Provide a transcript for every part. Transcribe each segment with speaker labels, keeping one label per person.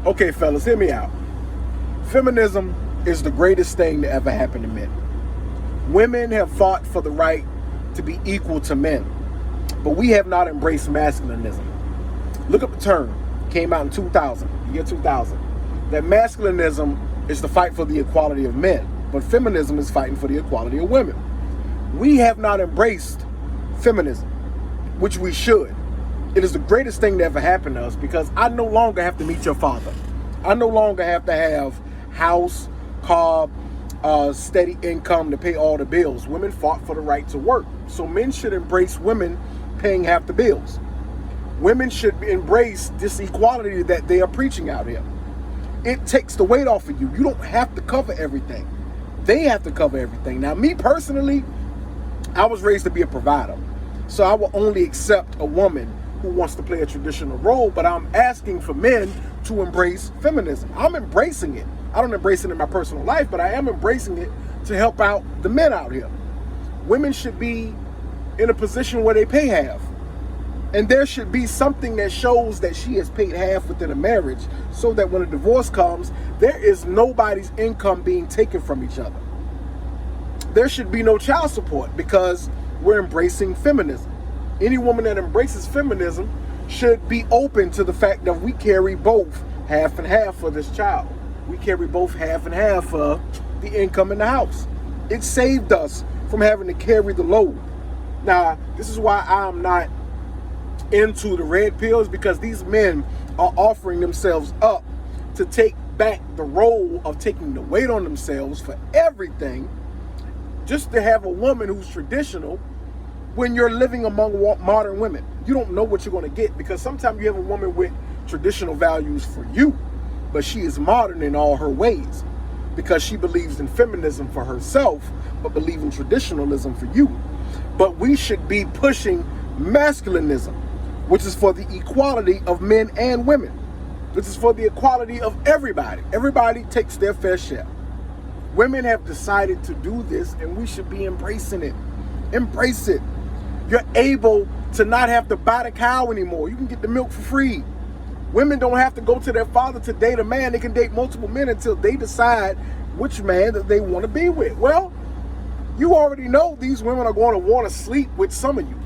Speaker 1: Okay, fellas, hear me out. Feminism is the greatest thing to ever happen to men. Women have fought for the right to be equal to men, but we have not embraced masculinism. Look up the term. Came out in 2000, year 2000. That masculinism is the fight for the equality of men, but feminism is fighting for the equality of women. We have not embraced feminism, which we should. It is the greatest thing that ever happened to us because I no longer have to meet your father. I no longer have to have house, car, steady income to pay all the bills. Women fought for the right to work. So men should embrace women paying half the bills. Women should embrace this equality that they are preaching out here. It takes the weight off of you. You don't have to cover everything. They have to cover everything. Now, me personally, I was raised to be a provider. So I will only accept a woman who wants to play a traditional role, but I'm asking for men to embrace feminism. I'm embracing it. I don't embrace it in my personal life, but I am embracing it to help out the men out here. Women should be in a position where they pay half. And there should be something that shows that she has paid half within a marriage so that when a divorce comes, there is nobody's income being taken from each other. There should be no child support because we're embracing feminism. Any woman that embraces feminism should be open to the fact that we carry both half and half for this child. We carry both half and half for the income in the house. It saved us from having to carry the load. Now, this is why I'm not into the red pills, because these men are offering themselves up to take back the role of taking the weight on themselves for everything, just to have a woman who's traditional when you're living among modern women. You don't know what you're going to get, because sometimes you have a woman with traditional values for you, but she is modern in all her ways because she believes in feminism for herself, but believes in traditionalism for you. But we should be pushing masculinism, which is for the equality of men and women. This is for the equality of everybody. Everybody takes their fair share. Women have decided to do this, and we should be embracing it. Embrace it. You're able to not have to buy the cow anymore. You can get the milk for free. Women don't have to go to their father to date a man. They can date multiple men until they decide which man that they want to be with. Well, you already know these women are going to want to sleep with some of you.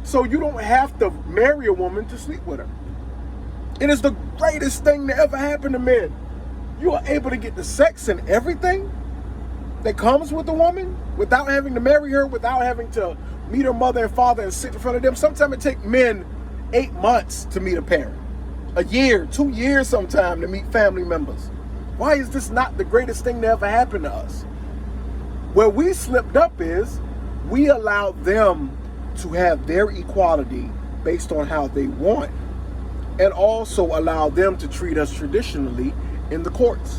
Speaker 1: So you don't have to marry a woman to sleep with her. It is the greatest thing that ever happened to men. You are able to get the sex and everything that comes with a woman without having to marry her, without having to meet her mother and father and sit in front of them. Sometimes it takes men 8 months to meet a parent, a year, 2 years sometimes to meet family members. Why is this not the greatest thing that ever happened to us? Where we slipped up is we allowed them to have their equality based on how they want, and also allow them to treat us traditionally in the courts,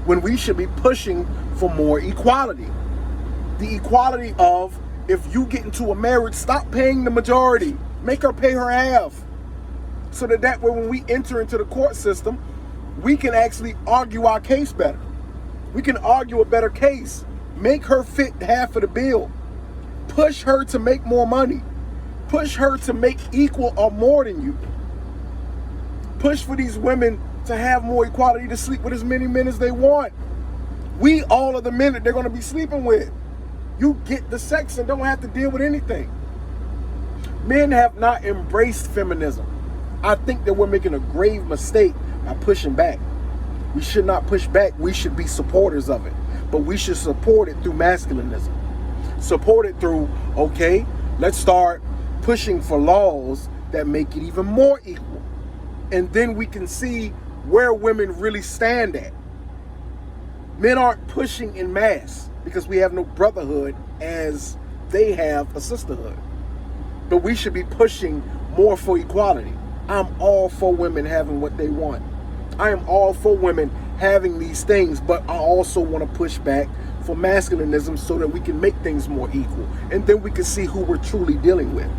Speaker 1: when we should be pushing for more equality. The equality of, if you get into a marriage, stop paying the majority. Make her pay her half. So that way when we enter into the court system, we can actually argue our case better. We can argue a better case. Make her fit half of the bill. Push her to make more money. Push her to make equal or more than you. Push for these women to have more equality, to sleep with as many men as they want. We all are the men that they're going to be sleeping with. You get the sex and don't have to deal with anything. Men have not embraced feminism. I think that we're making a grave mistake by pushing back. We should not push back. We should be supporters of it. But we should support it through masculinism. Support it through, okay, let's start pushing for laws that make it even more equal. And then we can see where women really stand at. Men aren't pushing in mass because we have no brotherhood as they have a sisterhood. But we should be pushing more for equality. I'm all for women having what they want. I am all for women having these things, but I also want to push back for masculinism so that we can make things more equal. And then we can see who we're truly dealing with.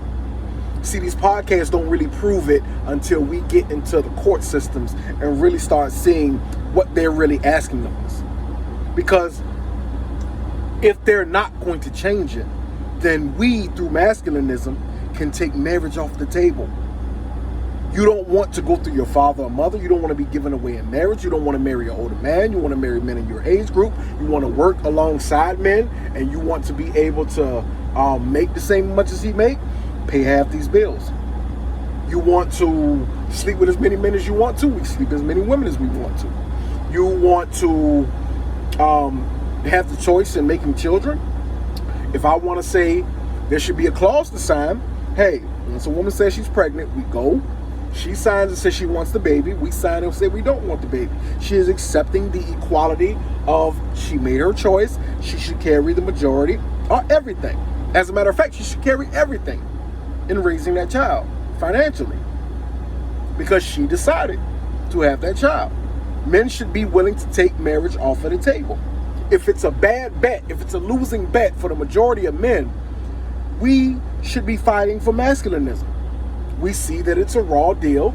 Speaker 1: See, these podcasts don't really prove it until we get into the court systems and really start seeing what they're really asking of us. Because if they're not going to change it, then we, through masculinism, can take marriage off the table. You don't want to go through your father or mother. You don't want to be given away in marriage. You don't want to marry an older man. You want to marry men in your age group. You want to work alongside men, and you want to be able to make the same much as he make, pay half these bills. You want to sleep with as many men as you want to. We sleep with as many women as we want to. You want to have the choice in making children. If I want to say there should be a clause to sign, hey, once a woman says she's pregnant, we go. She signs and says she wants the baby. We sign and say we don't want the baby. She is accepting the equality of she made her choice. She should carry the majority or everything. As a matter of fact, she should carry everything in raising that child financially because she decided to have that child. Men should be willing to take marriage off of the table. If it's a bad bet, if it's a losing bet for the majority of men, we should be fighting for masculinism. We see that it's a raw deal.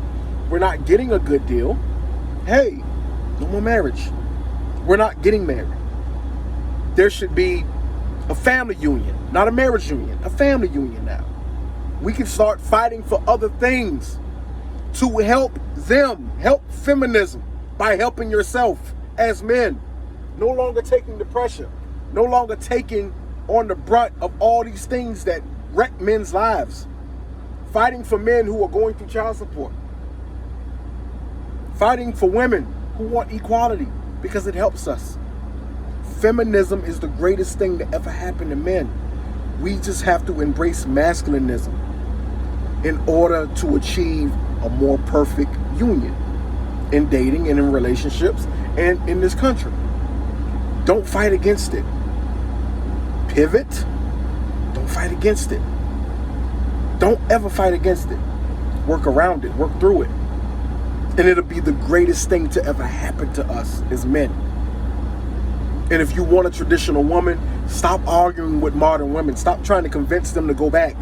Speaker 1: We're not getting a good deal. Hey, no more marriage. We're not getting married. There should be a family union, not a marriage union, a family union now. We can start fighting for other things to help them, help feminism by helping yourself as men. No longer taking the pressure, no longer taking on the brunt of all these things that wreck men's lives. Fighting for men who are going through child support. Fighting for women who want equality because it helps us. Feminism is the greatest thing that ever happened to men. We just have to embrace masculinism in order to achieve a more perfect union in dating and in relationships and in this country. Don't fight against it. Pivot. Don't fight against it. Don't ever fight against it. Work around it. Work through it. And it'll be the greatest thing to ever happen to us as men. And if you want a traditional woman, stop arguing with modern women. Stop trying to convince them to go back.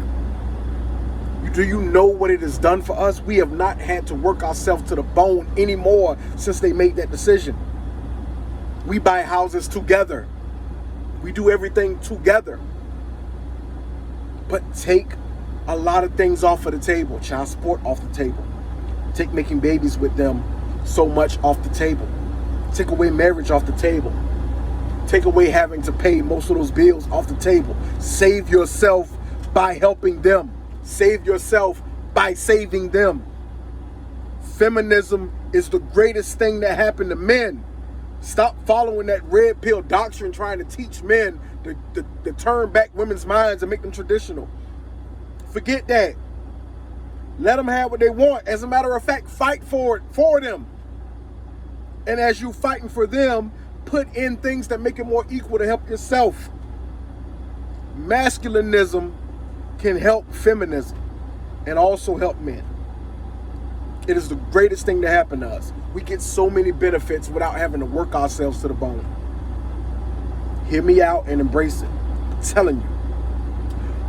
Speaker 1: Do you know what it has done for us? We have not had to work ourselves to the bone anymore since they made that decision. We buy houses together. We do everything together. But take a lot of things off of the table. Child support off the table. Take making babies with them so much off the table. Take away marriage off the table. Take away having to pay most of those bills off the table. Save yourself by helping them. Save yourself by saving them. Feminism is the greatest thing that happened to men. Stop following that red pill doctrine trying to teach men to turn back women's minds and make them traditional. Forget that. Let them have what they want. As a matter of fact, fight for it for them. And as you fighting for them, put in things that make it more equal to help yourself. Masculinism can help feminism and also help men. It is the greatest thing to happen to us. We get so many benefits without having to work ourselves to the bone. Hear me out and embrace it. I'm telling you.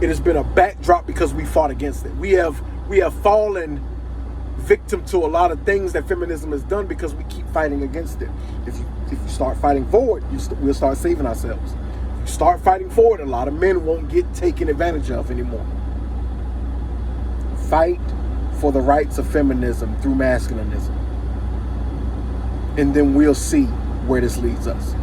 Speaker 1: It has been a backdrop because we fought against it. We have fallen victim to a lot of things that feminism has done because we keep fighting against it. If you start fighting forward, we'll start saving ourselves. If you start fighting forward, a lot of men won't get taken advantage of anymore. Fight for the rights of feminism through masculinism. And then we'll see where this leads us.